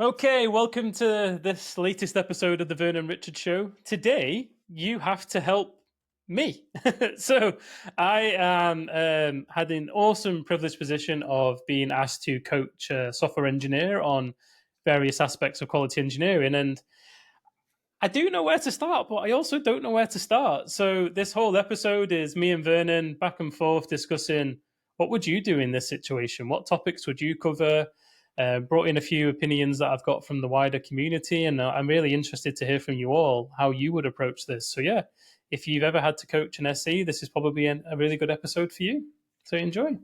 Okay, welcome to this latest episode of the Vernon Richard Show. Today, you have to help me. So, I am had an awesome privileged position of being asked to coach a software engineer on various aspects of quality engineering, and I do know where to start, but I also don't know where to start. So, this whole episode is me and Vernon back and forth discussing what would you do in this situation? What topics would you cover? Brought in a few opinions that I've got from the wider community, and I'm really interested to hear from you all how you would approach this. So, yeah, if you've ever had to coach an SE, this is probably a really good episode for you. So, enjoy.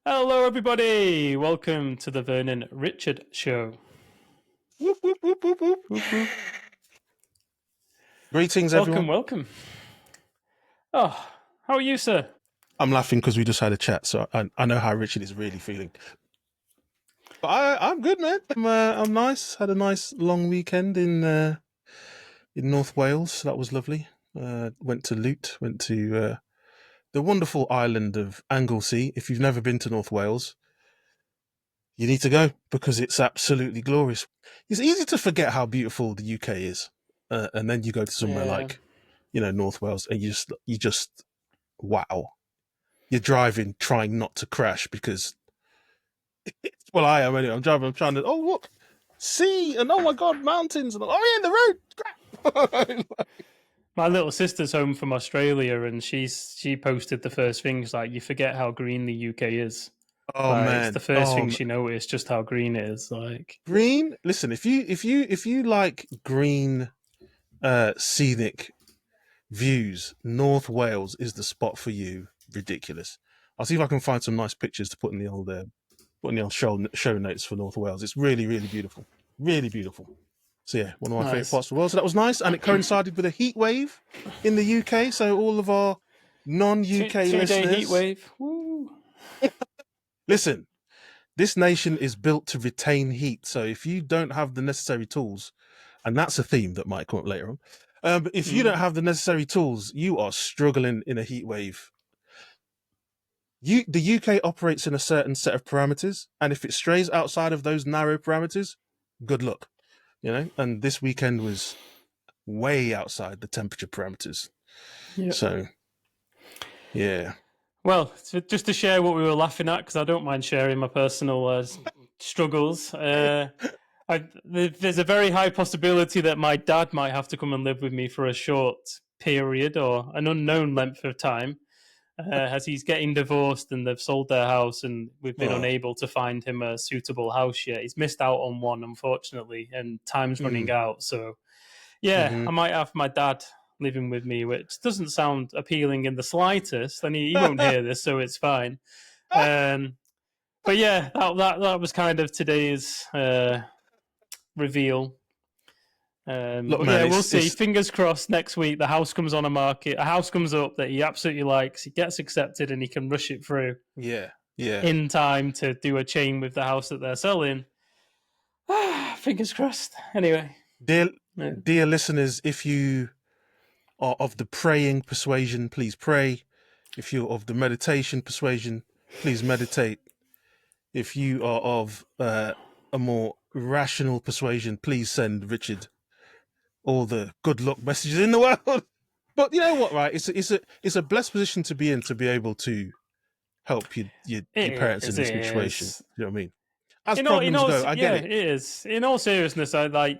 Hello, everybody. Welcome to the Vernon Richard Show. Whoop, whoop, whoop, whoop, whoop. Whoop, whoop. Greetings, everyone. Welcome. Oh, how are you, sir? I'm laughing because we just had a chat, so I know how Richard is really feeling. But I'm good, man. I'm nice. Had a nice long weekend in North Wales. That was lovely. Went to Lute. Went to the wonderful island of Anglesey. If you've never been to North Wales, you need to go because it's absolutely glorious. It's easy to forget how beautiful the UK is, and then you go to somewhere like, North Wales, and you just wow. You're driving, trying not to crash because, well, I am anyway. I'm driving, I'm trying to, oh, look, sea, and oh my God, mountains, and oh, yeah, the road. My little sister's home from Australia, and she posted the first things like, you forget how green the UK is. Oh, like, man. It's the first thing she noticed, just how green it is. Like green, listen, if you like green, scenic views, North Wales is the spot for you. Ridiculous. I'll see if I can find some nice pictures to put in the old show notes for North Wales. It's really, really beautiful. Really beautiful. So yeah, one of my favourite parts of the world. So that was nice, and it coincided with a heat wave in the UK. So all of our non-UK listeners, two-day heat wave. Woo. Listen, this nation is built to retain heat. So if you don't have the necessary tools, and that's a theme that might come up later on. But if you don't have the necessary tools, you are struggling in a heat wave. The UK operates in a certain set of parameters, and if it strays outside of those narrow parameters, good luck. And this weekend was way outside the temperature parameters. Yep. So, yeah. Well, just to share what we were laughing at, because I don't mind sharing my personal struggles. There's a very high possibility that my dad might have to come and live with me for a short period or an unknown length of time. As he's getting divorced and they've sold their house and we've been unable to find him a suitable house yet. He's missed out on one, unfortunately, and time's running out. So, I might have my dad living with me, which doesn't sound appealing in the slightest. And he won't hear this, so it's fine. But yeah, that was kind of today's reveal. Look, man, we'll see. Fingers crossed next week the house comes on a market. A house comes up that he absolutely likes. He gets accepted and he can rush it through. Yeah. In time to do a chain with the house that they're selling. Fingers crossed. Anyway. Dear listeners, if you are of the praying persuasion, please pray. If you're of the meditation persuasion, please meditate. If you are of a more rational persuasion, please send Richard all the good luck messages in the world. But you know what, right? It's a blessed position to be in, to be able to help your parents in this situation. You know what I mean? As problems go, I get it. It is. In all seriousness, we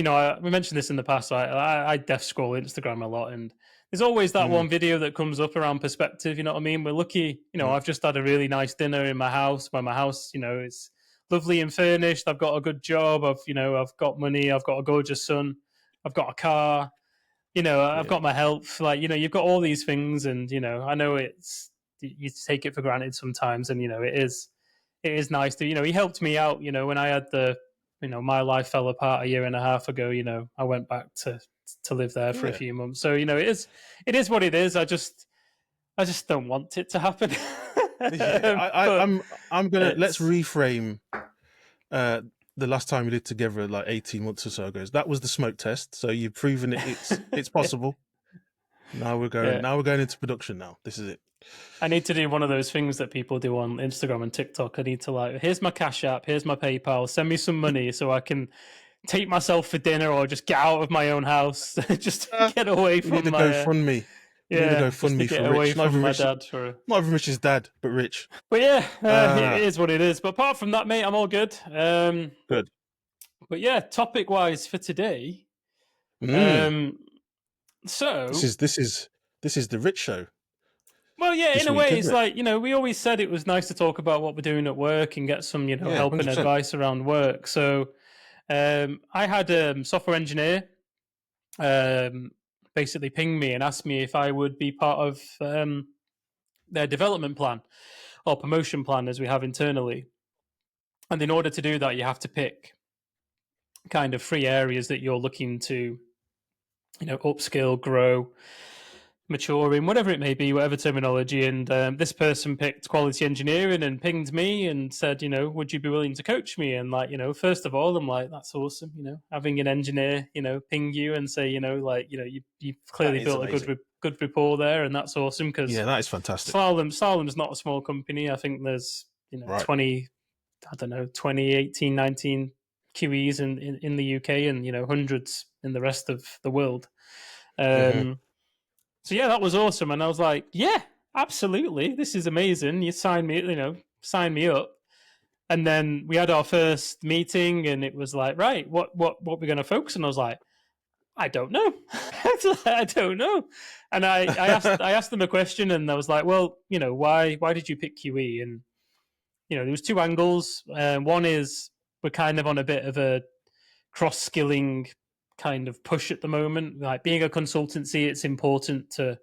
mentioned this in the past. I death scroll Instagram a lot, and there's always that one video that comes up around perspective. You know what I mean? We're lucky. I've just had a really nice dinner in my house. Where my house, it's lovely and furnished. I've got a good job. I've got money. I've got a gorgeous son. I've got a car. I've got my health. You've got all these things, and I know you take it for granted sometimes, and it is nice to, he helped me out, when I had my life fell apart a year and a half ago, I went back to live there for a few months. So, it is what it is. I just don't want it to happen. I'm going to, let's reframe, the last time we did together, like 18 months or so ago. That was the smoke test. So you've proven it's possible. Now we're going. Yeah. Now we're going into production. Now this is it. I need to do one of those things that people do on Instagram and TikTok. I need to like, here's my Cash App, here's my PayPal, send me some money so I can take myself for dinner or just get out of my own house, just to get away You from need to my. go fund me. You need to go Just fund to me get for away Rich. Not from even my Rich. dad for. Not even Rich's dad, but Rich. But yeah, it is what it is. But apart from that, mate, I'm all good. Good. But yeah, topic wise for today. Mm. So This is the Rich show well, yeah, in this a week, way, isn't it's it? like, we always said it was nice to talk about what we're doing at work and get some, Yeah, help and 100%. advice around work. So I had a software engineer basically ping me and ask me if I would be part of their development plan or promotion plan as we have internally. And in order to do that, you have to pick kind of 3 areas that you're looking to, upskill, grow, maturing, whatever it may be, whatever terminology. And this person picked quality engineering and pinged me and said, would you be willing to coach me? And like, first of all, I'm like, that's awesome. Having an engineer, ping you and say, you've clearly built amazing. a good rapport there, and that's awesome because Yeah, that is fantastic. Slalom's not a small company. I think there's 20, I don't know, 20, 18, 19 QEs in the UK and hundreds in the rest of the world. So yeah, that was awesome, and I was like, yeah, absolutely, this is amazing. You sign me up. And then we had our first meeting, and it was like, right, what we're going to focus on? I was like, I don't know, I don't know. And I asked them a question, and I was like, well, why did you pick QE? And there was 2 angles. One is we're kind of on a bit of a cross skilling kind of push at the moment. Like being a consultancy, it's important to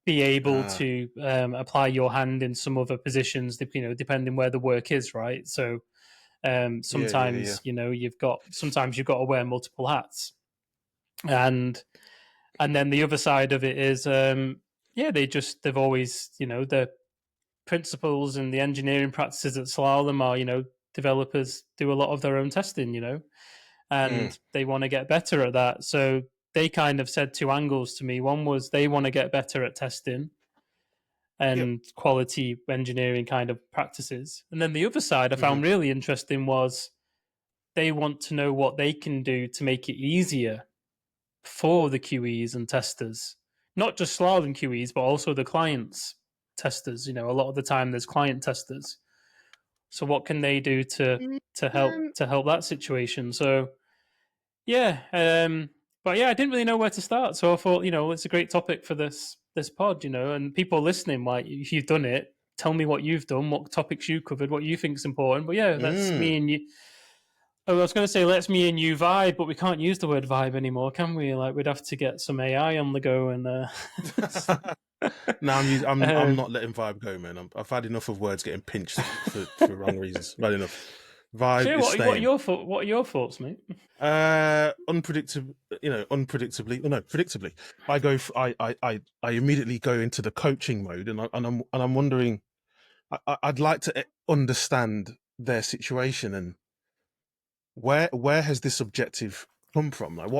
be able to apply your hand in some other positions, depending where the work is, right? So sometimes you've got to wear multiple hats, and then the other side of it is they've always the principles and the engineering practices at Slalom are developers do a lot of their own testing, and they want to get better at that. So they kind of said 2 angles to me. One was they want to get better at testing and quality engineering kind of practices. And then the other side I found really interesting was they want to know what they can do to make it easier for the QEs and testers, not just Slalom QEs, but also the clients testers. A lot of the time there's client testers. So what can they do to help that situation? So yeah, but yeah, I didn't really know where to start. So I thought, it's a great topic for this pod, and people listening, like if you've done it, tell me what you've done, what topics you covered, what you think's important. But yeah, that's me and you. I was going to say let's me and you vibe, but we can't use the word vibe anymore, can we? Like we'd have to get some AI on the go and. No, I'm not letting vibe go, man. I've had enough of words getting pinched for wrong reasons. Not enough. Vibe Sure, is what staying. are your thoughts, mate? Unpredictably. No, predictably. I immediately go into the coaching mode, and I'm wondering. I'd like to understand their situation and where has this objective come from? Like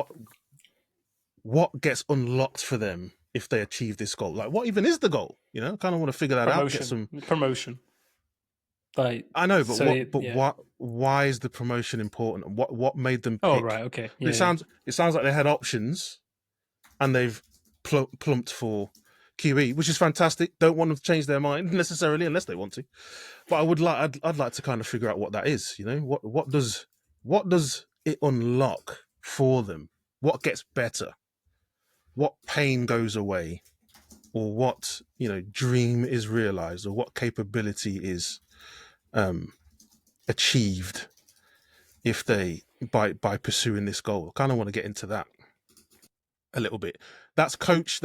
what gets unlocked for them if they achieve this goal? Like what even is the goal? I kind of want to figure that out. Get some promotion. Like I know, but so why is the promotion important? And what made them pick? Oh right, okay. Yeah, it sounds like they had options and they've plumped for QE, which is fantastic. Don't want them to change their mind necessarily unless they want to. But I'd like to kind of figure out what that is. What does it unlock for them? What gets better? What pain goes away? Or what dream is realized? Or what capability is achieved if they by pursuing this goal? I kind of want to get into that a little bit. That's coach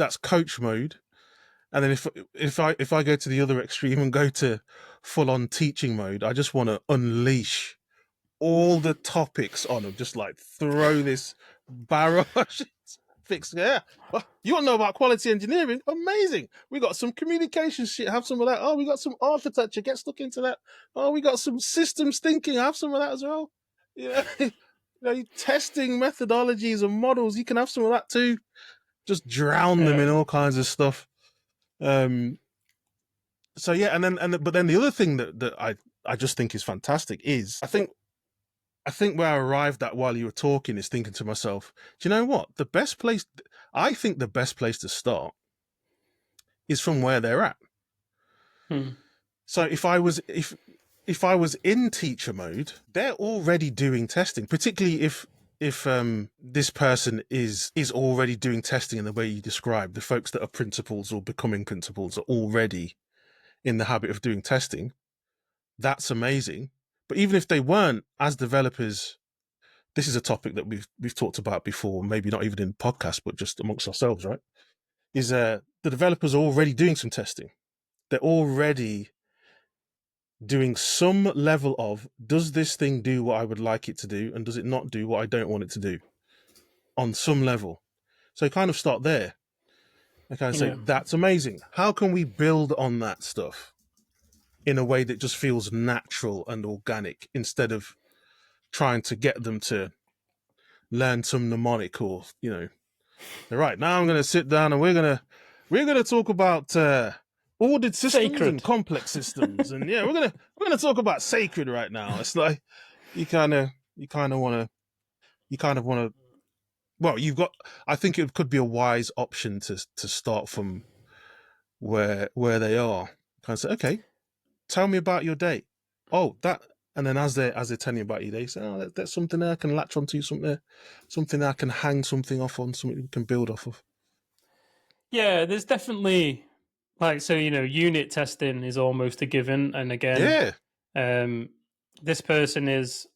mode. And then if I go to the other extreme and go to full on teaching mode, I just want to unleash all the topics on them, just like throw this barrage. Fix, yeah. Well, you want to know about quality engineering? Amazing. We got some communication shit. Have some of that. Oh, we got some architecture. Get stuck into that. Oh, we got some systems thinking. Have some of that as well. Yeah. Testing methodologies and models. You can have some of that too. just drown them in all kinds of stuff. So yeah, but then the other thing that I just think is fantastic is I think where I arrived at while you were talking is thinking to myself, do you know what? I think the best place to start is from where they're at. So if I was in teacher mode, they're already doing testing, particularly if this person is already doing testing in the way you described. The folks that are principals or becoming principals are already in the habit of doing testing. That's amazing. But even if they weren't, as developers, this is a topic that we've talked about before, maybe not even in podcast, but just amongst ourselves, right? Is the developers are already doing some testing. They're already doing some level of, does this thing do what I would like it to do, and does it not do what I don't want it to do on some level? So you kind of start there. I kind of say, that's amazing. How can we build on that stuff in a way that just feels natural and organic, instead of trying to get them to learn some mnemonic, or, you know, right, now I'm going to sit down and we're going to talk about ordered systems and complex systems, and yeah, we're gonna talk about sacred right now. It's like you kind of want to. Well, I think it could be a wise option to start from where they are. Kind of say, okay, tell me about your day. Oh, that, and then as they're telling you about your day, say, oh, that's something there I can latch onto, something I can hang something off on, something we can build off of. Yeah, there's definitely, like, so, you know, unit testing is almost a given. And again, this person is,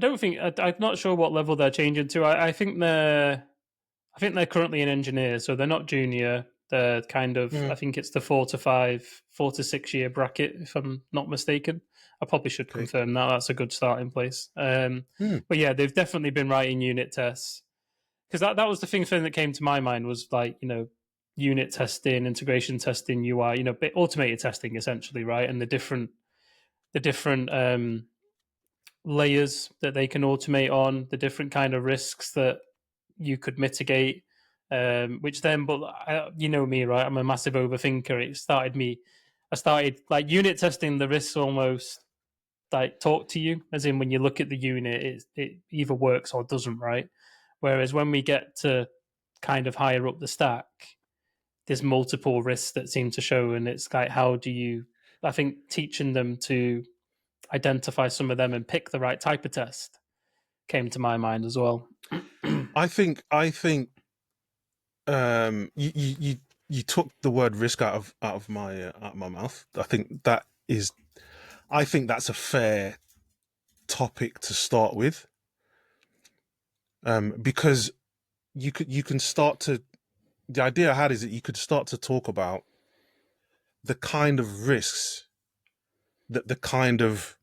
I'm not sure what level they're changing to. I think they're currently an engineer, so they're not junior. They're kind of, I think it's the 4 to 6 year bracket, if I'm not mistaken. I probably should confirm that. That's a good starting place. But yeah, they've definitely been writing unit tests. Because that was the thing that came to my mind, was like, you know, unit testing, integration testing, UI, you know, automated testing essentially, right? And the different layers that they can automate on, the different kind of risks that you could mitigate. Which then, but you know me, right? I'm a massive overthinker. I started like unit testing the risks almost like talk to you, as in when you look at the unit, it either works or doesn't, right? Whereas when we get to kind of higher up the stack, there's multiple risks that seem to show, and it's like, how do you? I think teaching them to identify some of them and pick the right type of test came to my mind as well. I think you took the word risk out of my mouth. I think that's a fair topic to start with, because you can start to. The idea I had is that you could start to talk about the kind of risks that the kind of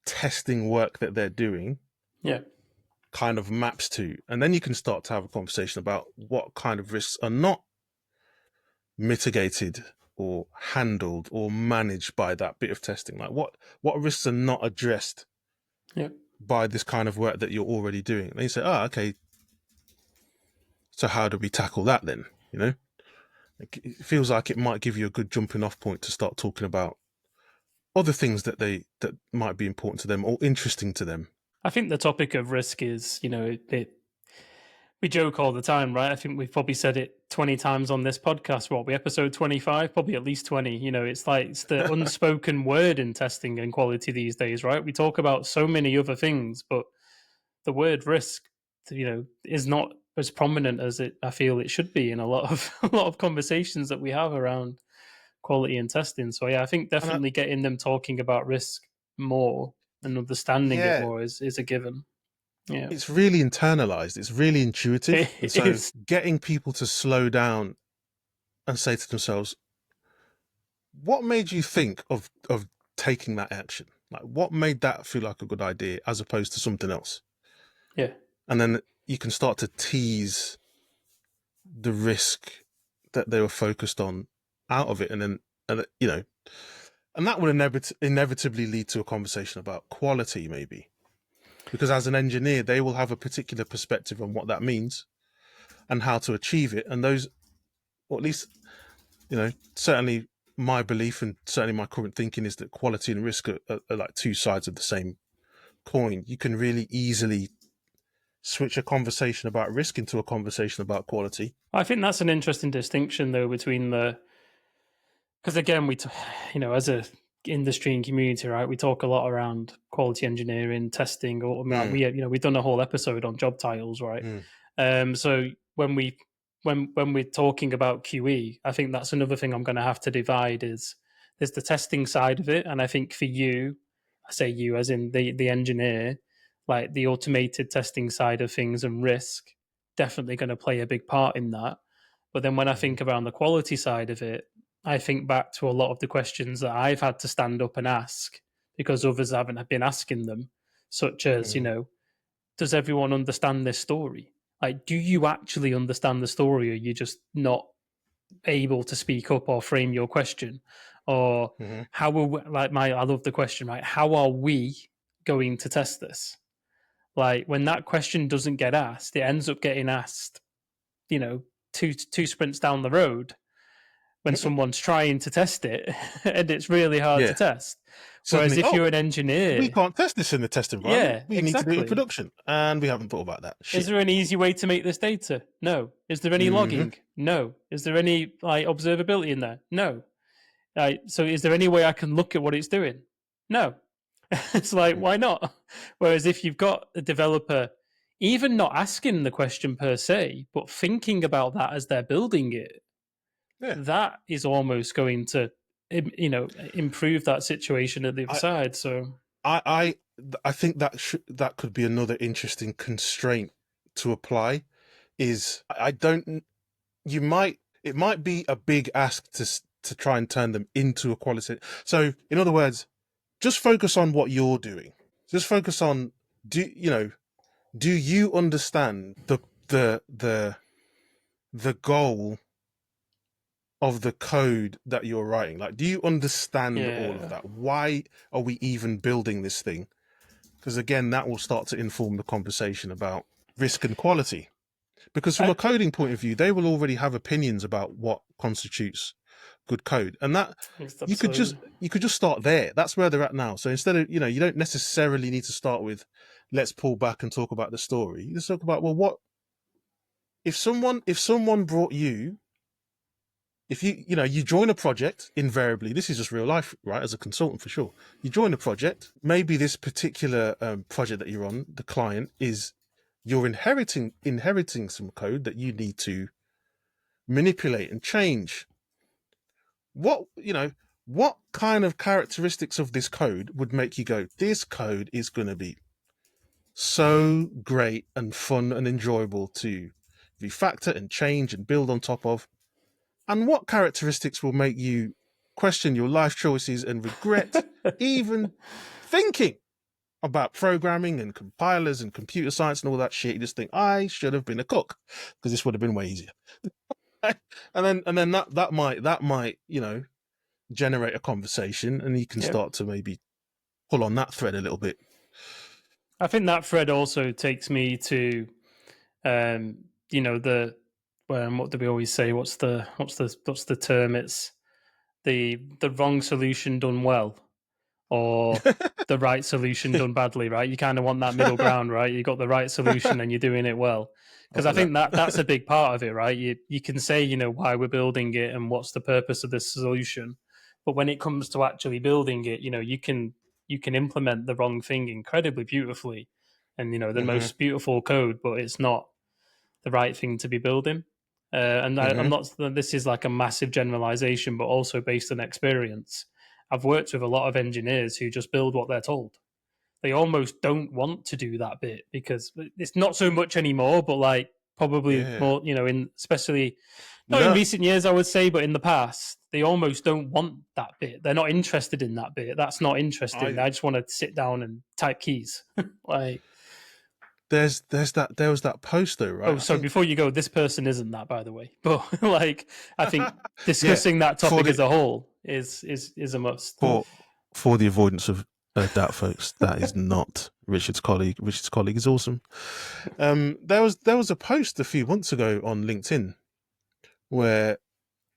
testing work that they're doing, kind of maps to, and then you can start to have a conversation about what kind of risks are not mitigated or handled or managed by that bit of testing. Like what risks are not addressed by this kind of work that you're already doing. And you say, okay, so how do we tackle that then? You know, it feels like it might give you a good jumping off point to start talking about other things that might be important to them or interesting to them. I think the topic of risk is, you know, we joke all the time, right? I think we've probably said it 20 times on this podcast. What, we episode 25? Probably at least 20. You know, it's like, it's the unspoken word in testing and quality these days, right? We talk about so many other things, but the word risk, you know, is not as prominent as I feel it should be in a lot of conversations that we have around quality and testing. So yeah, I think definitely getting them talking about risk more and understanding it more is a given. Yeah, it's really internalized. It's really intuitive. So getting people to slow down and say to themselves, what made you think of taking that action? Like, what made that feel like a good idea as opposed to something else? Yeah. And then you can start to tease the risk that they were focused on out of it. And then, you know, and that would inevitably lead to a conversation about quality, maybe. Because as an engineer, they will have a particular perspective on what that means. and how to achieve it. And those, or at least, certainly my belief and certainly my current thinking is that quality and risk are like two sides of the same coin. You can really easily switch a conversation about risk into a conversation about quality. I think that's an interesting distinction, though, between because again, as a industry and community, right? We talk a lot around quality engineering, testing, or we've done a whole episode on job titles, right? So when we're talking about QE, I think that's another thing I'm going to have to divide is there's the testing side of it, and I think for you, I say you as in the engineer, like the automated testing side of things and risk, definitely going to play a big part in that. But then when I think around the quality side of it, I think back to a lot of the questions that I've had to stand up and ask because others haven't been asking them, such as, does everyone understand this story? Like, do you actually understand the story, or are you just not able to speak up or frame your question? Or how will we, I love the question, right? How are we going to test this? Like, when that question doesn't get asked, it ends up getting asked, two sprints down the road when someone's trying to test it, and it's really hard to test. Whereas if you're an engineer, we can't test this in the test environment. We need to do it in production, and we haven't thought about that. Shit. Is there an easy way to make this data? No. Is there any logging? No. Is there any observability in there? No. So is there any way I can look at what it's doing? No. It's like, why not? Whereas if you've got a developer even not asking the question per se, but thinking about that as they're building it, that is almost going to, improve that situation at the other side. So I think that could be another interesting constraint to apply. Is it might be a big ask to try and turn them into a quality. So in other words, just focus on what you're doing. Just focus on do you understand the goal of the code that you're writing? Like, do you understand all of that? Why are we even building this thing? Because again, that will start to inform the conversation about risk and quality. Because from a coding point of view, they will already have opinions about what constitutes good code, and that you could just start there. That's where they're at now. So instead of, you don't necessarily need to start with, let's pull back and talk about the story. You just talk about, well, what if someone brought you, if you join a project, invariably, this is just real life, right? As a consultant, for sure, you join a project. Maybe this particular project that you're on, the client is, you're inheriting some code that you need to manipulate and change. What kind of characteristics of this code would make you go, this code is going to be so great and fun and enjoyable to refactor and change and build on top of? And what characteristics will make you question your life choices and regret even thinking about programming and compilers and computer science and all that shit? You just think, I should have been a cook because this would have been way easier. and then that might generate a conversation, and you can start to maybe pull on that thread a little bit. I think that thread also takes me to what do we always say? What's the term? It's the wrong solution done well, or the right solution done badly, right? You kind of want that middle ground, right? You got the right solution and you're doing it well. Because I think that's a big part of it, right? You can say, why we're building it and what's the purpose of this solution. But when it comes to actually building it, you can implement the wrong thing incredibly beautifully, and the most beautiful code, but it's not the right thing to be building. I'm not. This is like a massive generalization, but also based on experience. I've worked with a lot of engineers who just build what they're told. They almost don't want to do that bit because it's not so much anymore, but probably more, especially not in recent years, I would say, but in the past, they almost don't want that bit. They're not interested in that bit. That's not interesting. I just want to sit down and type keys. There was that post though, right? Oh, sorry. Before you go, this person isn't that, by the way. But I think discussing that topic as a whole is a must for the avoidance of Heard that, folks. That is not Richard's colleague. Richard's colleague is awesome. There was a post a few months ago on LinkedIn where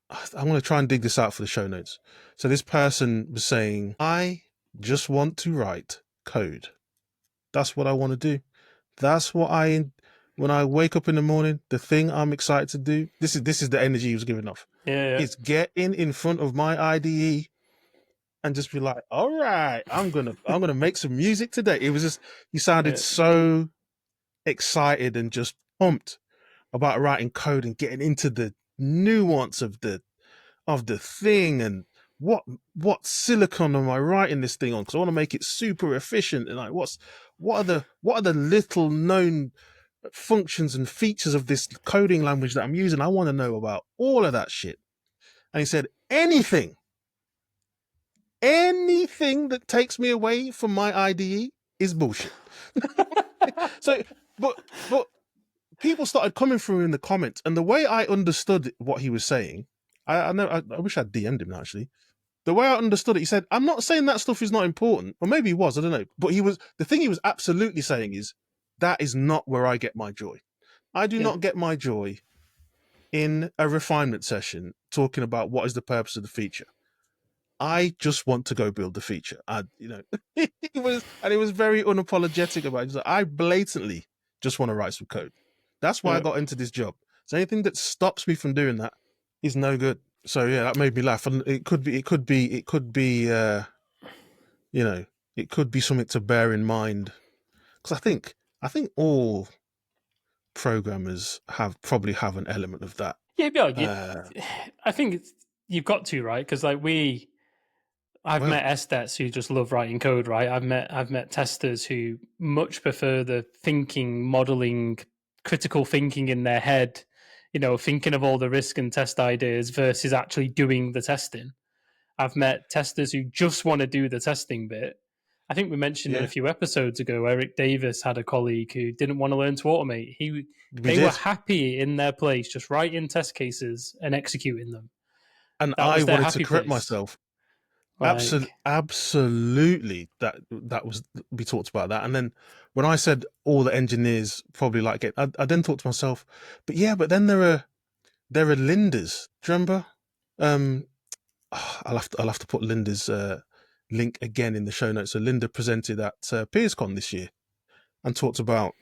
I'm going to try and dig this out for the show notes. So this person was saying, I just want to write code. That's what I want to do. That's what when I wake up in the morning, the thing I'm excited to do, this is the energy he was giving off. Yeah. It's getting in front of my IDE and just be like, all right, I'm gonna make some music today. It was just, he sounded so excited and just pumped about writing code and getting into the nuance of the thing and what silicon am I writing this thing on, because I want to make it super efficient, and like what are the little known functions and features of this coding language that I'm using. I want to know about all of that shit. And he said, anything that takes me away from my IDE is bullshit. So but people started coming through in the comments, and the way I understood what he was saying, I wish I'd DM'd him actually. The way I understood it, he said, I'm not saying that stuff is not important, or maybe he was, I don't know. But the thing he was absolutely saying is, that is not where I get my joy. I do not get my joy in a refinement session talking about what is the purpose of the feature. I just want to go build the feature. He was very unapologetic about it. He's like, I blatantly just want to write some code. That's why I got into this job. So anything that stops me from doing that is no good. So yeah, that made me laugh. And it could be something to bear in mind. Because I think all programmers probably have an element of that. Yeah, I think you've got to, right? Because like I've met esthets who just love writing code, right? I've met testers who much prefer the thinking, modeling, critical thinking in their head, thinking of all the risk and test ideas versus actually doing the testing. I've met testers who just want to do the testing bit. I think we mentioned it a few episodes ago. Eric Davis had a colleague who didn't want to learn to automate. They were happy in their place, just writing test cases and executing them. And I wanted to correct myself. Absolutely, that was, we talked about that. And then when I said all the engineers probably like it, I then thought to myself, but then there are Lindas. Do you remember? I'll have to put Linda's link again in the show notes. So Linda presented at PeersCon this year and talked about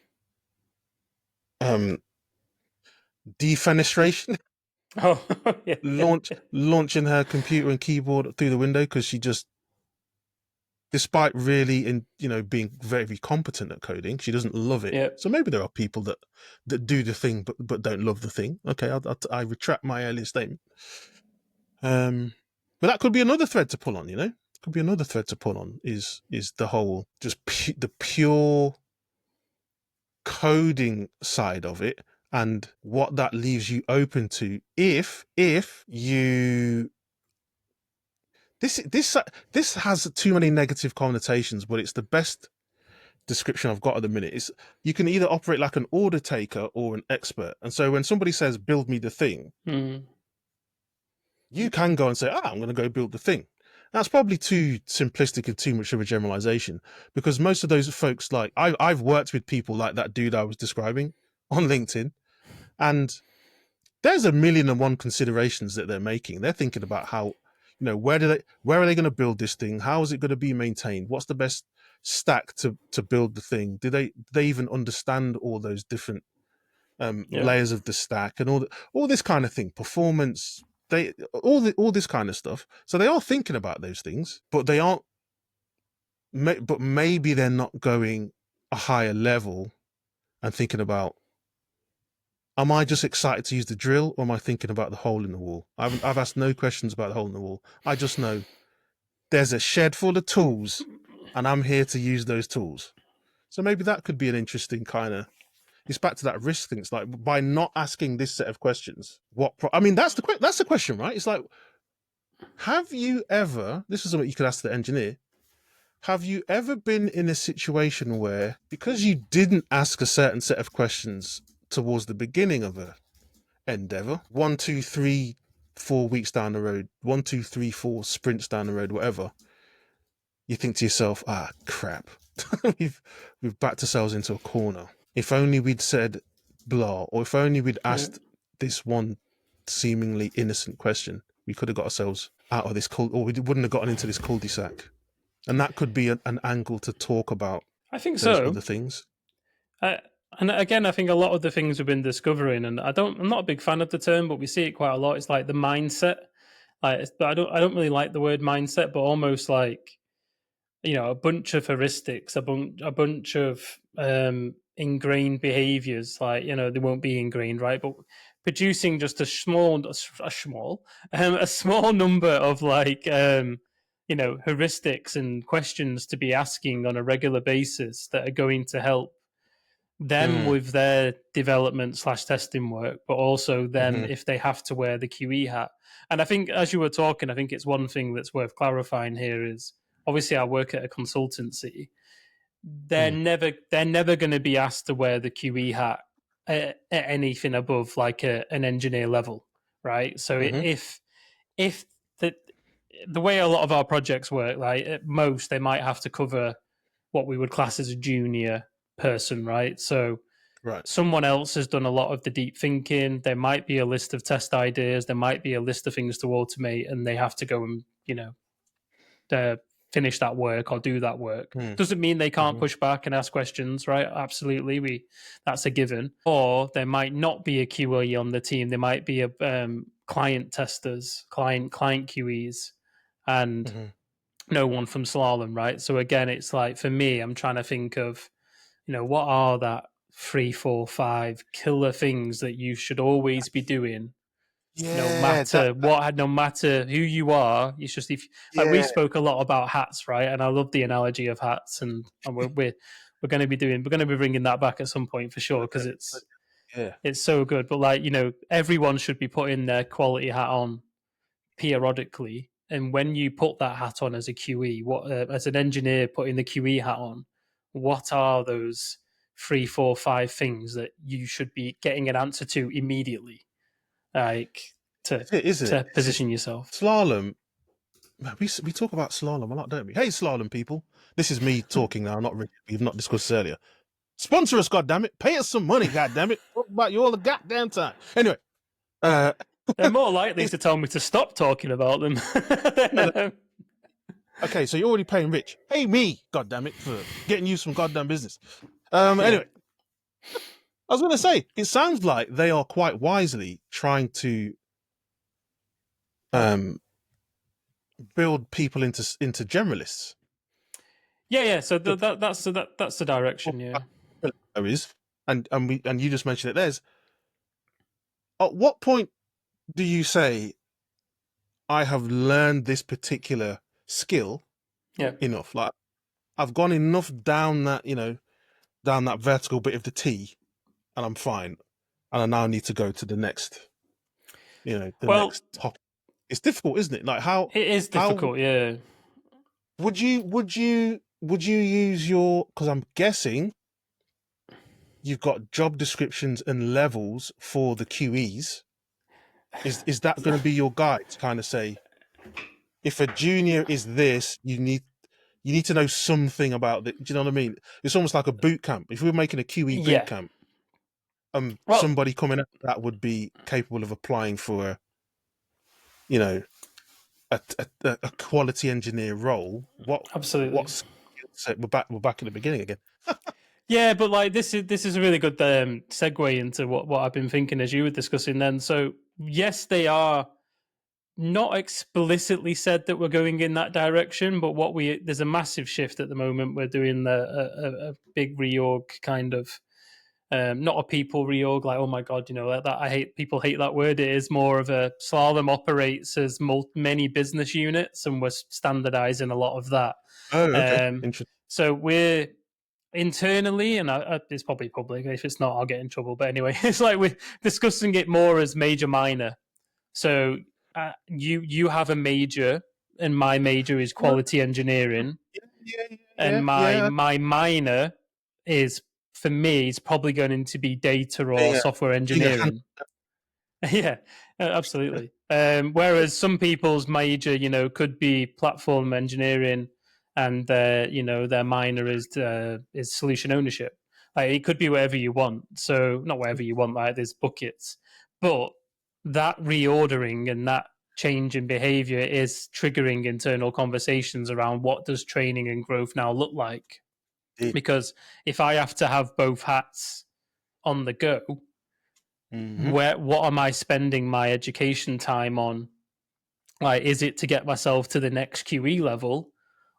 defenestration. Oh, yeah. Launching her computer and keyboard through the window because she just, despite really being very competent at coding, she doesn't love it. Yep. So maybe there are people that do the thing but don't love the thing. Okay, I retract my earlier statement. But that could be another thread to pull on. Could be another thread to pull on is the whole just the pure coding side of it, and what that leaves you open to if you this has too many negative connotations, but it's the best description I've got at the minute. You can either operate like an order taker or an expert. And so when somebody says build me the thing, you can go and say, I'm going to go build the thing. That's probably too simplistic and too much of a generalization, because most of those folks, like I've worked with people like that dude I was describing on LinkedIn, and there's 1,000,001 considerations that they're making. They're thinking about how, where are they going to build this thing? How is it going to be maintained? What's the best stack to build the thing? Do they even understand all those different layers of the stack and all this kind of thing? Performance, all this kind of stuff. So they are thinking about those things, but they aren't. But maybe they're not going a higher level and thinking about, am I just excited to use the drill, or am I thinking about the hole in the wall? I've asked no questions about the hole in the wall. I just know there's a shed full of tools, and I'm here to use those tools. So maybe that could be an interesting kind of. It's back to that risk thing. It's like, by not asking this set of questions, that's the question, right? It's like, have you ever? This is something you could ask the engineer. Have you ever been in a situation where, because you didn't ask a certain set of questions towards the beginning of a endeavor, 1, 2, 3, 4 weeks down the road, 1, 2, 3, 4 sprints down the road, whatever, you think to yourself, crap, we've backed ourselves into a corner. If only we'd said blah, or if only we'd asked this one seemingly innocent question, we could have got ourselves out of this or we wouldn't have gotten into this cul-de-sac. And that could be an angle to talk about. I think those so. other things. And again, I think a lot of the things we've been discovering, and I'm not a big fan of the term, but we see it quite a lot. It's like the mindset. But I don't really like the word mindset, but almost like, a bunch of heuristics, a bunch of ingrained behaviors. Like, they won't be ingrained, right? But producing just a small number of like heuristics and questions to be asking on a regular basis that are going to help them with their development / testing work, but also them if they have to wear the QE hat. And I think, as you were talking, I think it's one thing that's worth clarifying here is, obviously I work at a consultancy. They're never going to be asked to wear the QE hat at anything above like an engineer level, right? So if the way a lot of our projects work, like at most they might have to cover what we would class as a junior person, right? So someone else has done a lot of the deep thinking. There might be a list of test ideas. There might be a list of things to automate, and they have to go and finish that work or do that work. Doesn't mean they can't push back and ask questions, right? Absolutely, that's a given. Or there might not be a QE on the team. There might be a client testers, client QEs, and no one from Slalom, right? So again, it's like, for me, I'm trying to think of, what are that 3, 4, 5 killer things that you should always be doing, no matter who you are. It's just, like we spoke a lot about hats, right? And I love the analogy of hats, and we're going to be bringing that back at some point for sure, because it's so good. But like, everyone should be putting their quality hat on periodically. And when you put that hat on as a QE, as an engineer putting the QE hat on, what are those 3, 4, 5 things that you should be getting an answer to immediately, like to position yourself? Slalom. We talk about slalom a lot, don't we? Hey, slalom people. This is me talking now, not Richard. We've not discussed this earlier. Sponsor us, goddammit. Pay us some money, goddammit. Talk about you all the goddamn time. Anyway. They're more likely to tell me to stop talking about them. Okay, so you're already paying Rich. Pay me, goddammit, for getting you some goddamn business. Anyway, I was going to say, it sounds like they are quite wisely trying to build people into generalists. Yeah. So that's the direction. Yeah. And you just mentioned it. There's, at what point do you say, I have learned this particular skill enough? Like, I've gone enough down that, down that vertical bit of the T, and I'm fine, and I now need to go to the next, next topic. It's difficult, isn't it? Like, how it is difficult. Yeah. Would you use your? Because I'm guessing you've got job descriptions and levels for the QEs. Is that going to be your guide to kind of say, if a junior is this, you need to know something about it? Do you know what I mean? It's almost like a boot camp. If we were making a QE boot camp, somebody coming out that would be capable of applying for a quality engineer role. Absolutely. We're back at the beginning again. Yeah, but like this is a really good segue into what I've been thinking as you were discussing then. So yes, they are not explicitly said that we're going in that direction, but there's a massive shift at the moment. We're doing a big reorg, kind of, not a people reorg, like, oh my god, that people hate that word. It is more of a Slalom operates as many business units, and we're standardizing a lot of that. Oh, okay. Interesting. So we're internally, and it's probably public. If it's not, I'll get in trouble. But anyway, it's like we're discussing it more as major minor. So you have a major, and my major is quality engineering, and my minor is, for me, it's probably going to be data or software engineering. Yeah, absolutely. Whereas some people's major, could be platform engineering, and their minor is solution ownership. Like, it could be whatever you want. So not whatever you want. Like, there's buckets, but that reordering and that change in behavior is triggering internal conversations around what does training and growth now look like. Because if I have to have both hats on the go, what am I spending my education time on? Like, is it to get myself to the next QE level,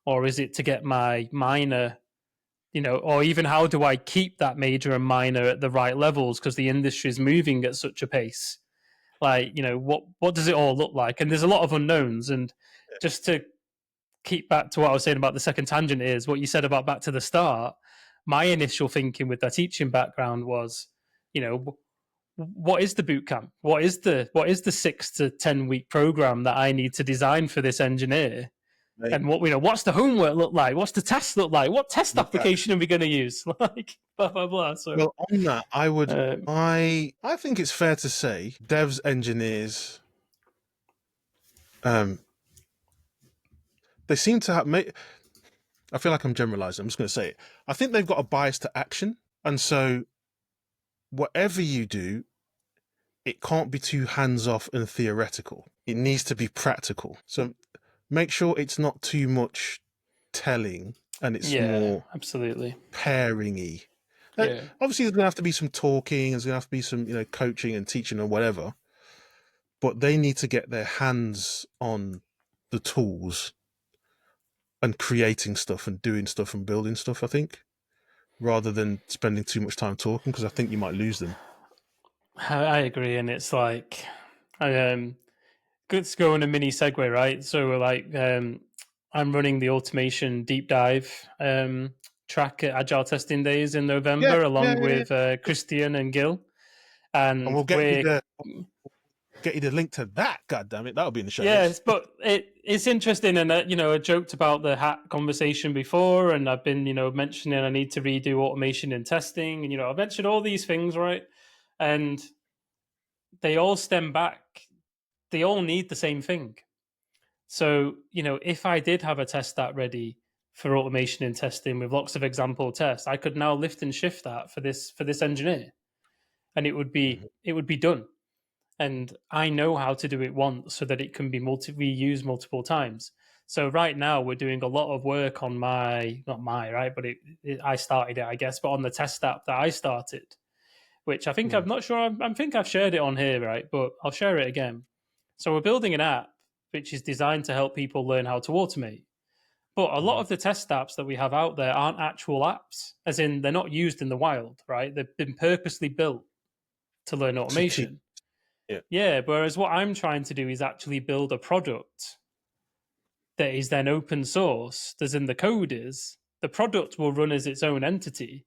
or is it to get my minor, or even how do I keep that major and minor at the right levels because the industry is moving at such a pace? Like, what does it all look like? And there's a lot of unknowns. And just to keep back to what I was saying about the second tangent is what you said about back to the start. My initial thinking with that teaching background was, what is the boot camp? What is the 6 to 10 week program that I need to design for this engineer? Right. And what's the homework look like? What's the test look like? What test application are we going to use? Like, blah blah blah. So, well, on that, I would, I think it's fair to say, devs, engineers, they seem to have I feel like I'm generalizing. I'm just going to say it. I think they've got a bias to action, and so whatever you do, it can't be too hands-off and theoretical. It needs to be practical. So make sure it's not too much telling and it's more absolutely pairing-y. Obviously, there's going to have to be some talking, there's going to have to be some coaching and teaching or whatever, but they need to get their hands on the tools and creating stuff and doing stuff and building stuff, I think, rather than spending too much time talking, because I think you might lose them. I agree, and it's like, good to go on a mini segue, right? So we're like, I'm running the automation deep dive track at Agile Testing Days in November, along with Christian and Gil, and we'll get you the link to that. God damn it, that'll be in the show. Yes, but it's interesting, and I joked about the hat conversation before, and I've been mentioning I need to redo automation and testing, and I've mentioned all these things, right? And they all stem back. They all need the same thing. So, if I did have a test stat ready for automation and testing with lots of example tests, I could now lift and shift that for this engineer, and it would be done. And I know how to do it once so that it can be reused multiple times. So right now we're doing a lot of work on I started it, I guess, but on the test app that I started, which I think I'm not sure. I think I've shared it on here, right? But I'll share it again. So we're building an app which is designed to help people learn how to automate. But a lot of the test apps that we have out there aren't actual apps, as in they're not used in the wild, right? They've been purposely built to learn automation. Yeah. Whereas what I'm trying to do is actually build a product that is then open source, as in the code is. The product will run as its own entity,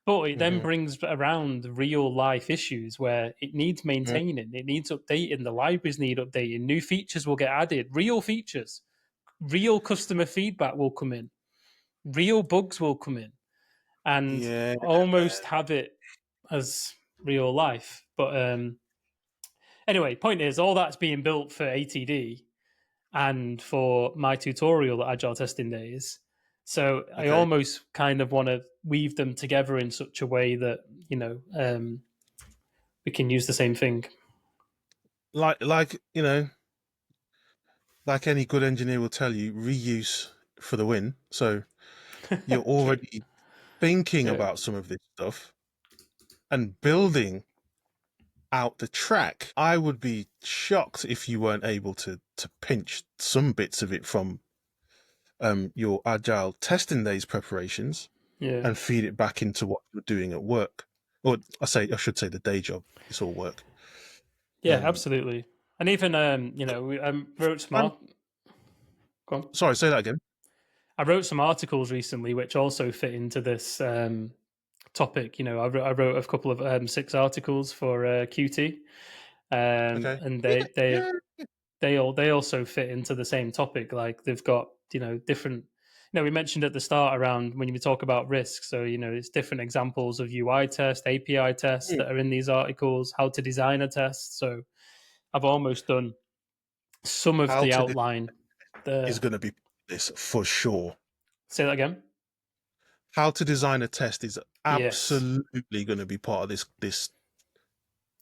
but it then brings around real life issues where it needs maintaining, it needs updating, the libraries need updating, new features will get added, real features, real customer feedback will come in, real bugs will come in, and almost have it as real life. But anyway, point is, all that's being built for ATD and for my tutorial at Agile Testing Days. So I almost kind of want to weave them together in such a way that, we can use the same thing. Like any good engineer will tell you, reuse for the win. So you're already thinking about some of this stuff and building out the track. I would be shocked if you weren't able to pinch some bits of it from your Agile Testing Days preparations and feed it back into what you're doing at work. Or I should say the day job. It's all work. Yeah, absolutely. And even, we wrote some... Go on. Sorry, say that again. I wrote some articles recently which also fit into this topic. I wrote a couple of 6 articles for QT, and they also fit into the same topic. Like, they've got different. We mentioned at the start around when we talk about risk. So it's different examples of UI tests, API tests that are in these articles. How to design a test. So I've almost done some of the outline. Is going to be this for sure. Say that again. How to design a test is Yes. absolutely going to be part of this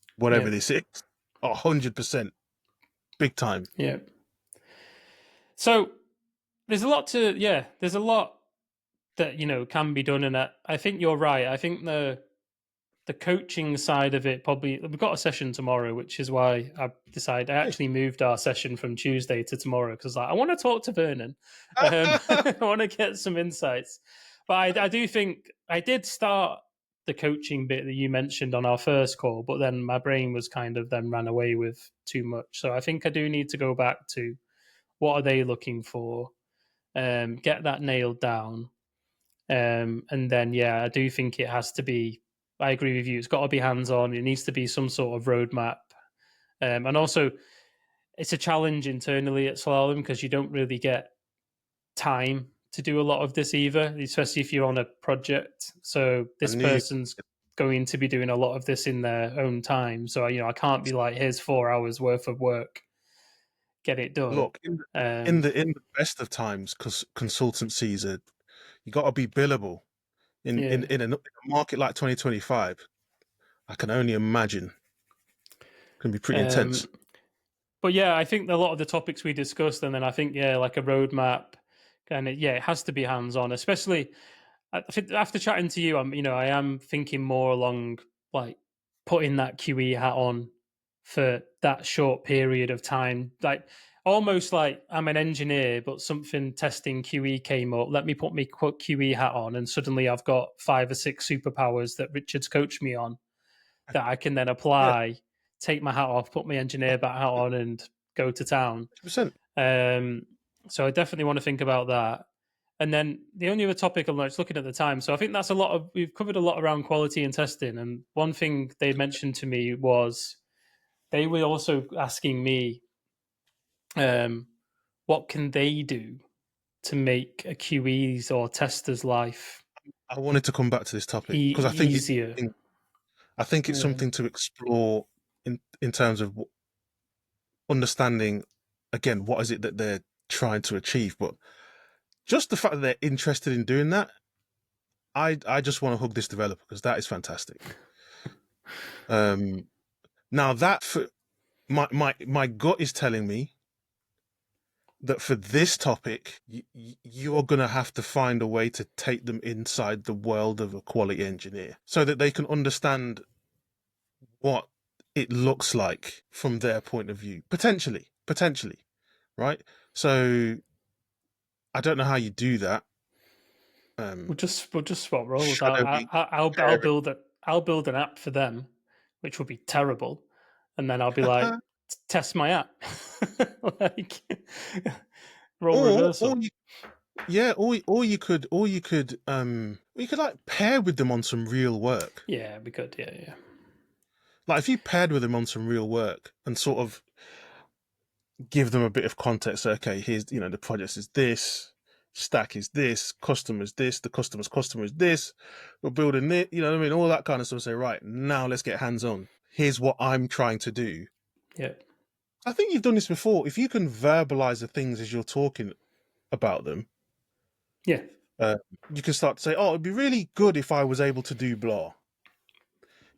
Yeah. whatever this is. 100%, big time. Yeah. So there's a lot to there's a lot that can be done, and I think you're right. I think the coaching side of it, probably we've got a session tomorrow, which is why I Hey. actually moved our session from Tuesday to tomorrow, because I want to talk to Vernon. I want to get some insights. But I do think I did start the coaching bit that you mentioned on our first call, but then my brain was kind of then ran away with too much. So I think I do need to go back to what are they looking for, get that nailed down. And then, I do think it has to be. I agree with you. It's got to be hands on. It needs to be some sort of roadmap. And also, it's a challenge internally at Slalom because you don't really get time to do a lot of this either, especially if you're on a project. So I this knew. person's going to be doing a lot of this in their own time. So I can't be like, here's 4 hours worth of work, get it done. Look, in the best of times, because consultancies are, you got to be billable. In Yeah. in in a market like 2025, I can only imagine can be pretty intense. Um, but yeah, I think a lot of the topics we discussed, and then I think like a roadmap, and it has to be hands on. Especially, I think after chatting to you, I am thinking more along like putting that QE hat on for that short period of time, like almost like I'm an engineer, but something testing QE came up. Let me put my QE hat on, and suddenly I've got 5 or 6 superpowers that Richard's coached me on that I can then Yeah, apply, take my hat off, put my engineer hat on, and go to town. 100%. Um, so I definitely want to think about that. And then the only other topic I'm just looking at the time. So I think that's we've covered a lot around quality and testing. And one thing they mentioned to me was they were also asking me, um, what can they do to make a QE's or tester's life I wanted to come back to this topic because easier? I think it's Yeah. something to explore in terms of understanding again what is it that they're trying to achieve. But just the fact that they're interested in doing that, I just want to hug this developer because that is fantastic. Now that for my gut is telling me that for this topic, you are going to have to find a way to take them inside the world of a quality engineer so that they can understand what it looks like from their point of view. Potentially, right? So I don't know how you do that. We'll just swap roles. Shadowy, I'll sharing. build I'll build an app for them, which will be terrible, and then I'll be like, test my app, like role or reversal. you, yeah, you could like pair with them on some real work. Yeah, we could. Yeah, yeah, Like if you paired with them on some real work and sort of give them a bit of context. Okay, here's the project is this, stack is this, customer's this, the customer's customer is this. We're building it. You know what I mean? All that kind of stuff. Say right now, let's get hands on. Here's what I'm trying to do. yeah, I think you've done this before. If you can verbalize the things as you're talking about them, yeah, uh, you can start to say, "Oh, it'd be really good if I was able to do blah."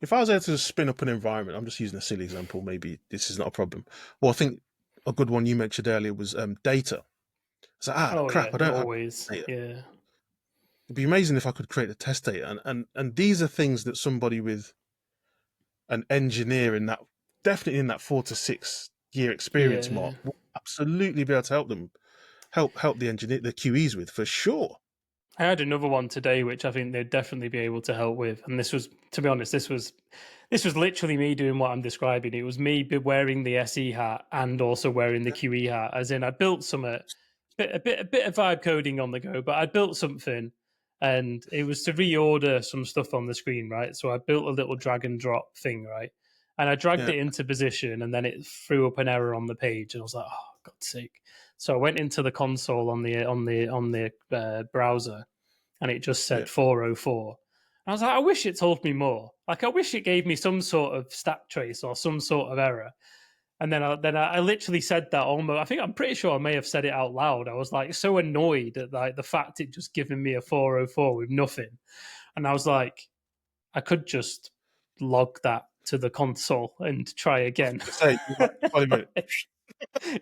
If I was able to spin up an environment, I'm just using a silly example. Maybe this is not a problem. Well, I think a good one you mentioned earlier was data. So oh yeah, crap, I don't have always, data. yeah, It'd be amazing if I could create a test data, and these are things that somebody with an engineer in that definitely in that 4 to 6 year experience yeah. mark will absolutely be able to help them help the engineer the QEs with for sure. I had another one today, which I think they'd definitely be able to help with. And this was, to be honest, this was literally me doing what I'm describing. It was me wearing the SE hat and also wearing the QE hat. As in, I built a bit of vibe coding on the go, but I built something, and it was to reorder some stuff on the screen, right? So I built a little drag and drop thing, right? And I dragged Yeah, it into position, and then it threw up an error on the page, and I was like, "Oh, God's sake!" So I went into the console on the browser, and it just yeah, said 404. I was like, I wish it told me more. Like, I wish it gave me some sort of stat trace or some sort of error. And then I literally said that almost. I think I'm pretty sure I may have said it out loud. I was like so annoyed at like the fact it just giving me a 404 with nothing, and I was like, I could just log that to the console and try again. Say, wait a minute.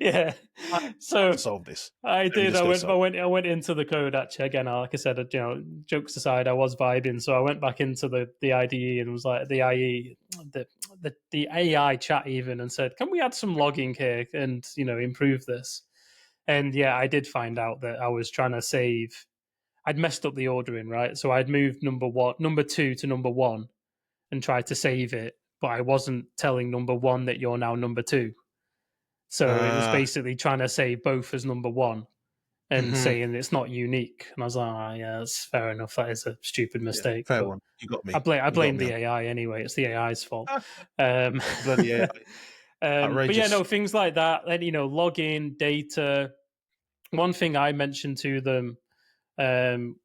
Yeah. I So can solve this. I Let me did. just I go went. solve. I went into the code actually again. Like I said, jokes aside, I was vibing. So I went back into the IDE and was like the IE, the AI chat even, and said, "Can we add some logging here and improve this?" And yeah, I did find out that I was trying to save. I'd messed up the ordering, right? So I'd moved number two to number one, and tried to save it, but I wasn't telling number one that you're now number two. So it was basically trying to save both as number one and Mhm. saying it's not unique. And I was like, yeah, that's fair enough. That is a stupid mistake. Fair But one. You got I me. blame I You got blame me the on. AI anyway. It's the AI's fault. Um, Bloody AI. but yeah, Outrageous. no, things like that. Then login data. One thing I mentioned to them,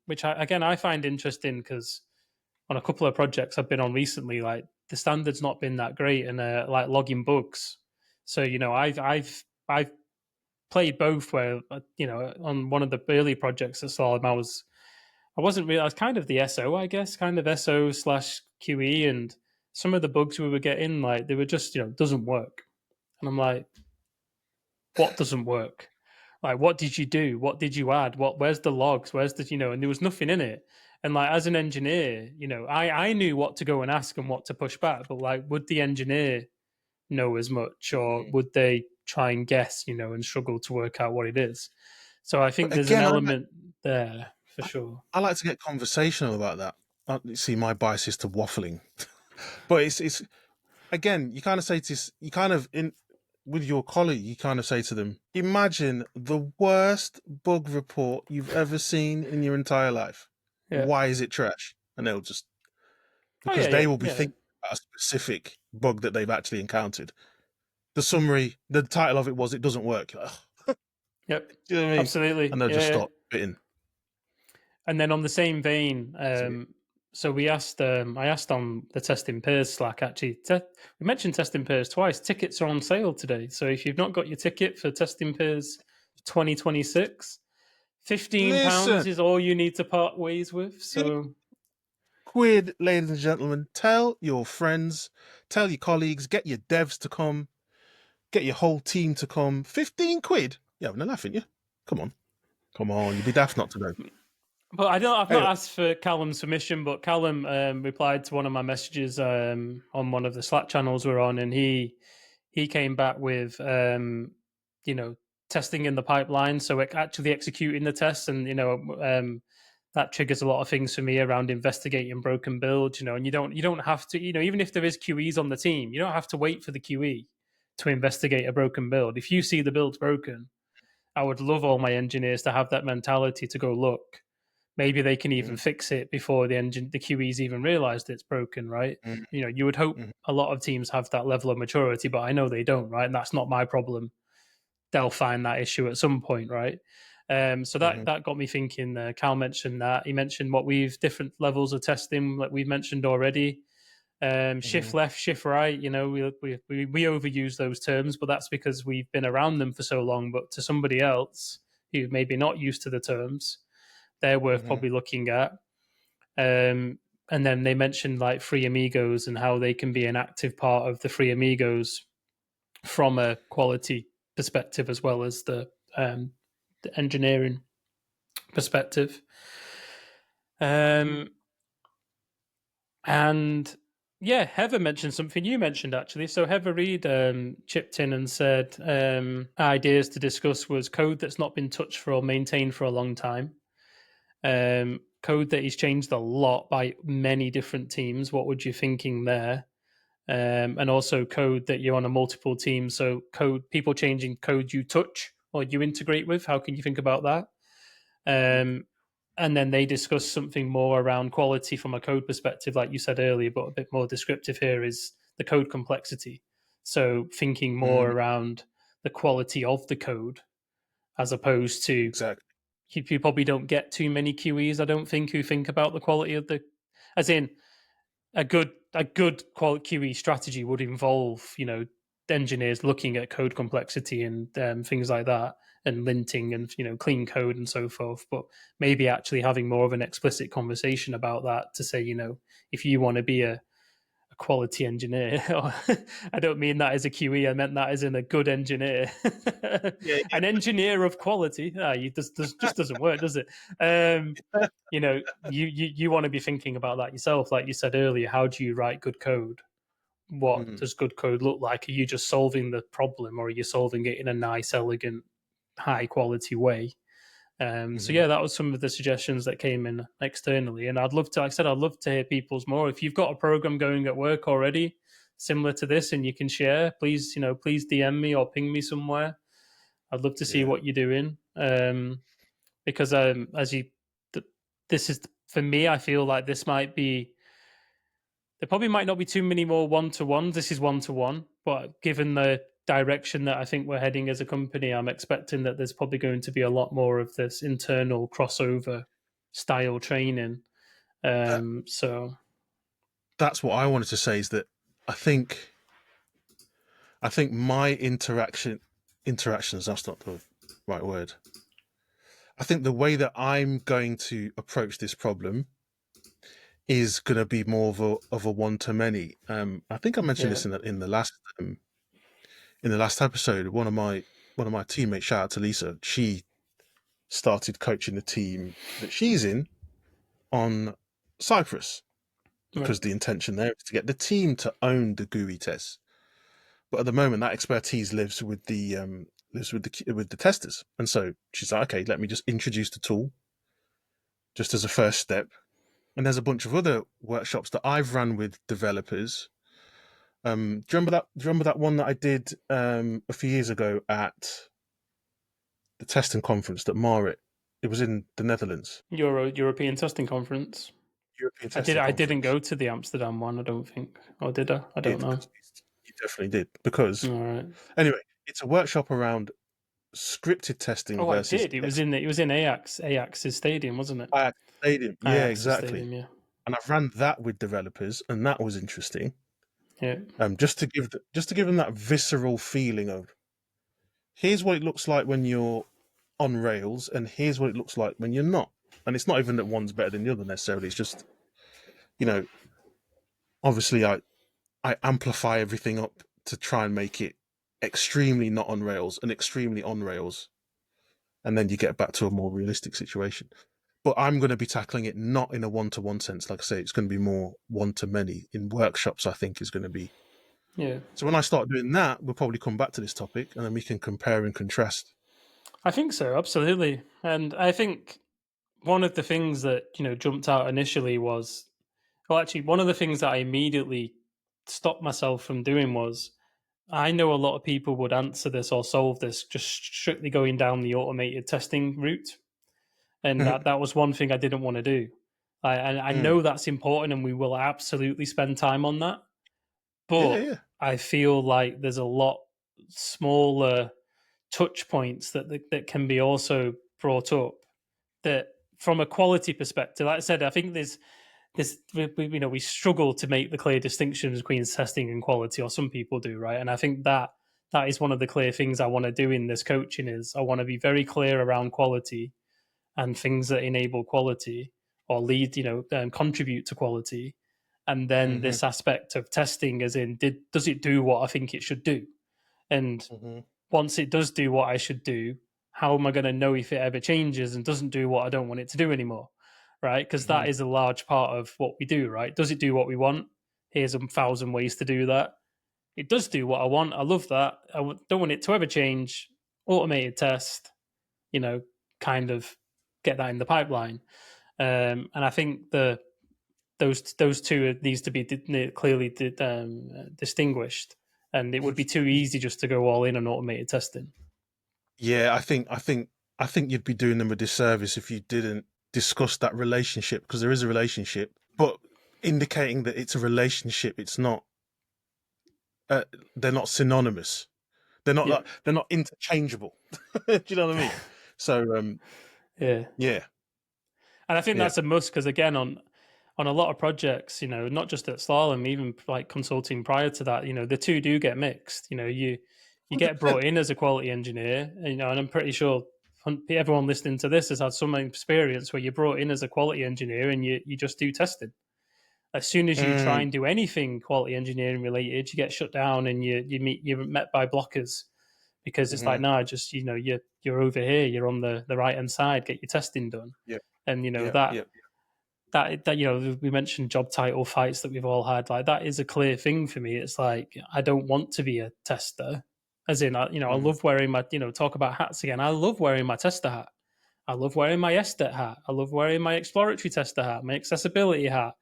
which I find interesting because on a couple of projects I've been on recently, like the standard's not been that great, and like logging bugs. So I've played both. Where on one of the early projects at Slalom, I wasn't really. I was kind of the SO, I guess, kind of SO slash QE, and some of the bugs we were getting, like they were just doesn't work, and I'm like, what doesn't work? Like, what did you do? What did you add? Where's the logs? Where's the and there was nothing in it. And like as an engineer, I knew what to go and ask and what to push back, but like, would the engineer know as much, or would they try and guess, and struggle to work out what it is? So I think But there's an again, element there for sure. I like to get conversational about that. See, my bias is to waffling, but it's again, you kind of say to you kind of in with your colleague, you kind of say to them, imagine the worst bug report you've ever seen in your entire life. Yeah. Why is it trash? And they'll just Oh because yeah, they yeah, will be yeah. thinking about a specific bug that they've actually encountered. The summary, the title of it was "It doesn't work." Ugh, Yep. do you know what I mean? Absolutely. And they'll just Yeah. stop bitten. And then on the same vein, So, so we asked, I asked on the testing pairs Slack actually. We mentioned testing pairs twice. Tickets are on sale today, so if you've not got your ticket for testing pairs 2026, £15 listen, is all you need to part ways with. So quid, ladies and gentlemen. Tell your friends, tell your colleagues, get your devs to come, get your whole team to come. 15 quid? Yeah, no laughing, you. Come on, you'd be daft not to know. but I've not Anyway, asked for Callum's permission, but Callum replied to one of my messages on one of the Slack channels we're on, and he came back with you know testing in the pipeline, so actually executing the tests, and that triggers a lot of things for me around investigating broken builds. And you don't have to, even if there is QEs on the team, you don't have to wait for the QE to investigate a broken build. If you see the build's broken, I would love all my engineers to have that mentality to go look. Maybe they can even mm, fix it before the QEs even realized it's broken, right? mm, You would hope mm, a lot of teams have that level of maturity, but I know they don't, right? And that's not my problem. They'll find that issue at some point, right? So that mm, that got me thinking. Cal mentioned that. He mentioned what we've different levels of testing, like we've mentioned already. Shift mm, left, shift right. We overuse those terms, but that's because we've been around them for so long. But to somebody else who maybe not used to the terms, they're worth mm, probably looking at. And then they mentioned like free amigos and how they can be an active part of the free amigos from a quality perspective as well as the engineering perspective. And yeah, Heather mentioned something you mentioned actually. So Heather Reed chipped in and said ideas to discuss was code that's not been touched for or maintained for a long time. Code that is changed a lot by many different teams. What would you thinking there? And also code that you're on a multiple team. So people changing code you touch or you integrate with. How can you think about that? And then they discuss something more around quality from a code perspective, like you said earlier, but a bit more descriptive here is the code complexity. So thinking more mm. around the quality of the code as opposed to Exactly. you probably don't get too many QEs, I don't think, who think about the quality of as in a good quality QE strategy would involve, engineers looking at code complexity and things like that, and linting and clean code and so forth. But maybe actually having more of an explicit conversation about that to say, if you want to be a quality engineer, I don't mean that as a QE, I meant that as in a good engineer. Yeah, An engineer of quality, just doesn't work, does it? You want to be thinking about that yourself, like you said earlier. How do you write good code? What does good code look like? Are you just solving the problem, or are you solving it in a nice, elegant, high quality way? So yeah, that was some of the suggestions that came in externally, and I'd love to, like I said, I'd love to hear people's more. If you've got a program going at work already similar to this and you can share, please, please DM me or ping me somewhere. I'd love to see what you're doing. Because this is, for me, I feel like this might be, there probably might not be too many more one-to-ones. This is one-to-one, but given the direction that I think we're heading as a company, I'm expecting that there's probably going to be a lot more of this internal crossover style training. So that's what I wanted to say, is that I think my interactions, that's not the right word. I think the way that I'm going to approach this problem is going to be more of a one to many. I think I mentioned this in the last episode. One of my teammates, shout out to Lisa, she started coaching the team that she's in on Cyprus, because the intention there is to get the team to own the GUI tests. But at the moment, that expertise lives with the testers, and so she's like, okay, let me just introduce the tool, just as a first step. And there's a bunch of other workshops that I've run with developers. Do you remember that one that I did a few years ago at the testing conference that Marit? It was in the Netherlands. European testing conference. European testing I conference. didn't go to the Amsterdam one, I don't think. Or did I? I don't know. You definitely did, because anyway, it's a workshop around scripted testing versus. I did. It was in Ajax's stadium, wasn't it? Ajax Stadium. Yeah, Ajax's exactly. Stadium, yeah. And I've ran that with developers, and that was interesting. Yeah. Just to give them that visceral feeling of, here's what it looks like when you're on Rails, and here's what it looks like when you're not. And it's not even that one's better than the other necessarily. It's just, obviously I amplify everything up to try and make it extremely not on Rails and extremely on Rails. And then you get back to a more realistic situation. But I'm going to be tackling it not in a one-to-one sense. Like I say, it's going to be more one-to-many. In workshops, I think, is going to be. Yeah. So when I start doing that, we'll probably come back to this topic, and then we can compare and contrast. I think so, absolutely. And I think one of the things that, jumped out initially was, one of the things that I immediately stopped myself from doing was, I know a lot of people would answer this or solve this just strictly going down the automated testing route. And that was one thing I didn't want to do. I know that's important, and we will absolutely spend time on that. But I feel like there's a lot smaller touch points that can be also brought up, that from a quality perspective, like I said, I think there's we struggle to make the clear distinction between testing and quality, or some people do, right? And I think that is one of the clear things I want to do in this coaching, is I want to be very clear around quality and things that enable quality or lead, contribute to quality. And then this aspect of testing, as in, does it do what I think it should do? And once it does do what I should do, how am I going to know if it ever changes and doesn't do what I don't want it to do anymore? Right? Because that is a large part of what we do, right? Does it do what we want? Here's 1,000 ways to do that. It does do what I want. I love that. I don't want it to ever change. Automated test, kind of get that in the pipeline. And I think those two needs to be clearly distinguished. And it would be too easy just to go all in on automated testing. Yeah, I think you'd be doing them a disservice if you didn't discuss that relationship, because there is a relationship, but indicating that it's a relationship, it's not. They're not synonymous. They're not. They're not interchangeable. Do you know what I mean? So yeah. And I think that's a must, because again, on on a lot of projects, not just at Slalom, even like consulting prior to that, the two do get mixed. You get 100%. brought in as a quality engineer, and I'm pretty sure everyone listening to this has had some experience where you're brought in as a quality engineer and you just do testing. As soon as you try and do anything quality engineering related, you get shut down and you're met by blockers because it's like, no, just you're over here, you're on the right hand side, get your testing done. Yeah. And Yeah. that we mentioned job title fights that we've all had. Like that is a clear thing for me. It's like I don't want to be a tester, as in I love wearing my talk about hats again. I love wearing my tester hat. I love wearing my estet hat. I love wearing my exploratory tester hat, my accessibility hat.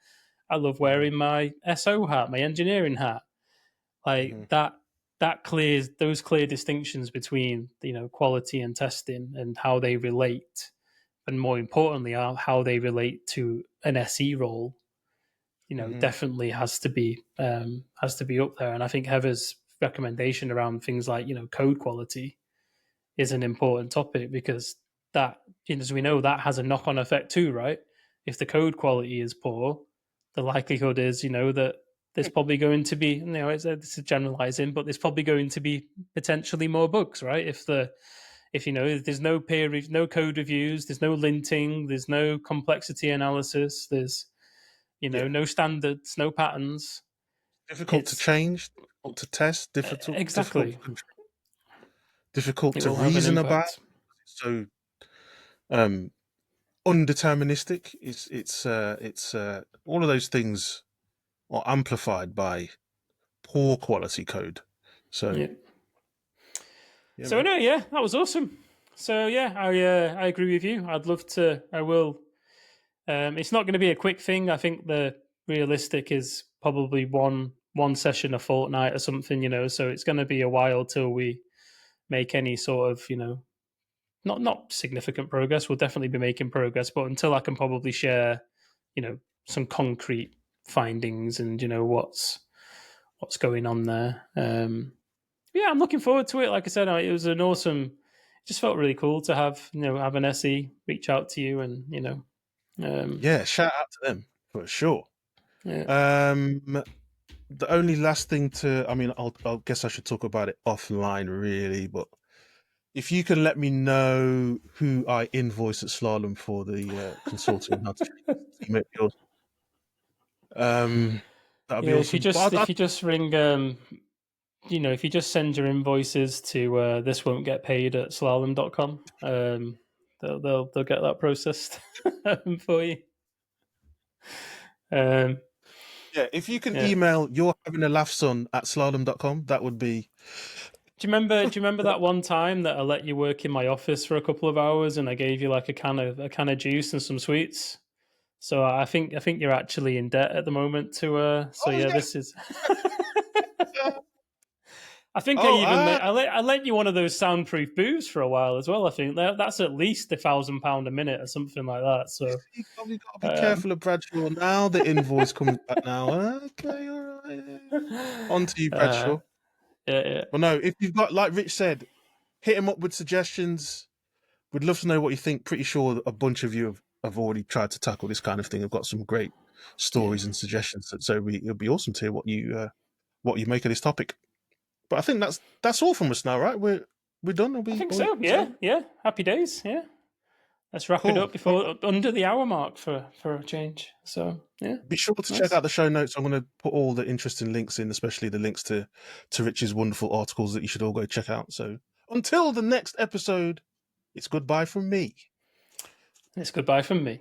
I love wearing my SO hat, my engineering hat. Like that clears those clear distinctions between quality and testing and how they relate, and more importantly, how they relate to an SE role. Definitely has to be up there. And I think Heather's recommendation around things like code quality is an important topic, because that, as we know, that has a knock-on effect too, right? If the code quality is poor, the likelihood is, that there's probably going to be, this is generalizing, but there's probably going to be potentially more bugs, right? If there's no no code reviews, there's no linting, there's no complexity analysis, there's no standards, no patterns. Difficult to change, difficult to test, exactly difficult to reason about. So undeterministic. It's all of those things are amplified by poor quality code. So that was awesome. So I agree with you. I'd love to. I will. It's not going to be a quick thing. I think the realistic is probably one session a fortnight or something. So it's going to be a while till we make any sort of not significant progress. We'll definitely be making progress, but until I can probably share some concrete findings and what's going on there. I'm looking forward to it. Like I said, it was an awesome. It just felt really cool to have have an SE reach out to you and shout out to them for sure. Yeah. The only last thing I'll guess I should talk about it offline, really. But if you can let me know who I invoice at Slalom for the consulting, that'd be awesome. If you just ring, if you just send your invoices to this won't get paid at slalom.com, they'll get that processed for you. If you can email you're having a laugh son at slalom.com, that would be. Do you remember that one time that I let you work in my office for a couple of hours and I gave you like a can of juice and some sweets? So I think you're actually in debt at the moment to this is. I think I lent you one of those soundproof booths for a while as well. I think that's at least £1,000 a minute or something like that. So you probably got to be careful of Bradshaw now. The invoice comes back now. Okay, all right. On to you, Bradshaw. Yeah. Well, no, if you've got, like Rich said, hit him up with suggestions. We'd love to know what you think. Pretty sure a bunch of you have already tried to tackle this kind of thing. Have got some great stories and suggestions. So it'll be awesome to hear what you make of this topic. But I think that's all from us now, right? We're done. I think so. Yeah. Happy days. Yeah. Let's wrap it up before under the hour mark for a change. So be sure to check out the show notes. I'm going to put all the interesting links in, especially the links to Rich's wonderful articles that you should all go check out. So until the next episode, it's goodbye from me. It's goodbye from me.